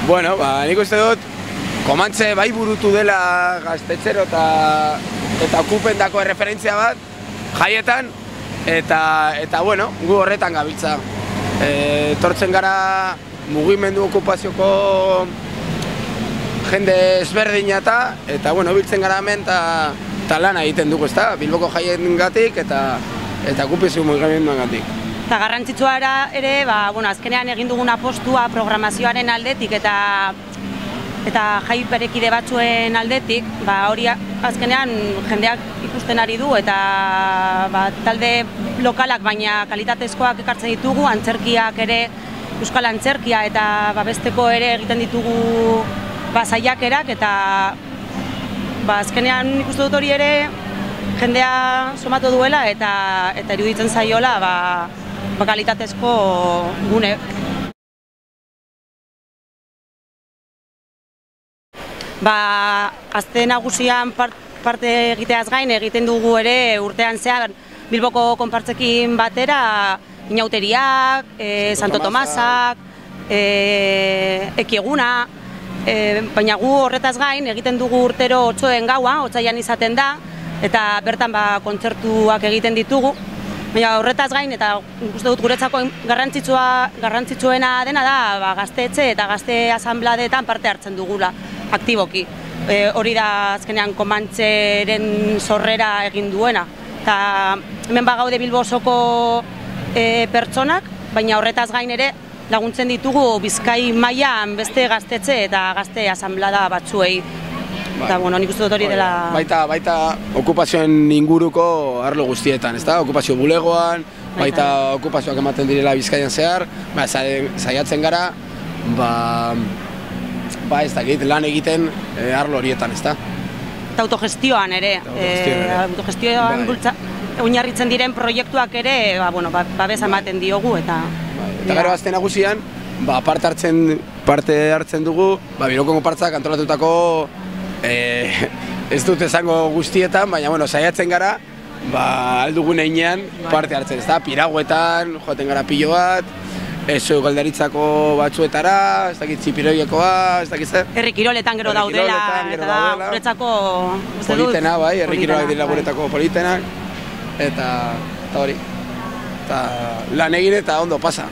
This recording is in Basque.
Bueno, nik uste dut, Komantze bai burutu dela gaztetxero eta okupendako erreferentzia bat, jaietan, eta bueno, gu horretan gabiltza. Etortzen gara mugimendu okupazioko jende ezberdina eta bueno, biltzen gara hemen eta lana egiten dugu, ezta? Bilboko jaiengatik eta okupazioko mugimenduengatik. Eta garrantzitsua ere, azkenean egin dugun apostua programazioaren aldetik eta jai berekide batzuen aldetik, hori azkenean jendeak ikusten ari du eta talde lokalak baina kalitatezkoak ekartzen ditugu, antzerkiak ere, euskal antzerkia eta besteko ere egiten ditugu saiakerak eta azkenean ikusten dut hori ere jendea somatu duela eta iruditzen zaiola kalitatezko gune. Gazte nagusian parte egiteaz gain egiten dugu ere urtean zehar Bilboko konpartzekin batera inauteriak, Santo Tomasak, ekieguna, baina gu horretaz gain egiten dugu urtero otsoen gaua, otsailean izaten da, eta bertan kontzertuak egiten ditugu. Baina horretaz gain, eta uste dut guretzako garrantzitsuena dena da gaztetxe eta gazte asanbladeetan parte hartzen dugula, aktiboki. Hori da azkenean Komantzeren sorrera egin duena. Eta hemen bagaude Bilbo osoko pertsonak, baina horretaz gain ere laguntzen ditugu Bizkai mailan beste gaztetxe eta gazte asanblada batzuei. Eta, nik uste dut hori dela... Baita okupazioen inguruko arlo guztietan, ezta? Okupazio bulegoan, baita okupazioak ematen direla Bizkaian zehar, saiatzen gara, ez dakit, lan egiten arlo horietan, ezta? Eta autogestioan ere, autogestioan oinarritzen diren proiektuak ere, babesa ematen diogu, eta... Eta gero gazte nagusian, parte hartzen dugu, Bilboko konpartzak antolatutako ez dut esango guztietan, baina saiatzen gara aldugun einean parte hartzen, ezta? Piraguetan, joaten gara pilo bat, eso galdaritzako batzuetara, ez dakit Zipiroiekoa, ez dakit zer? Herri kiroletan gero daudela, eta guretzako... Politena, herri kirolak dira guretako politenak, eta hori. Eta lan egin eta ondo pasa.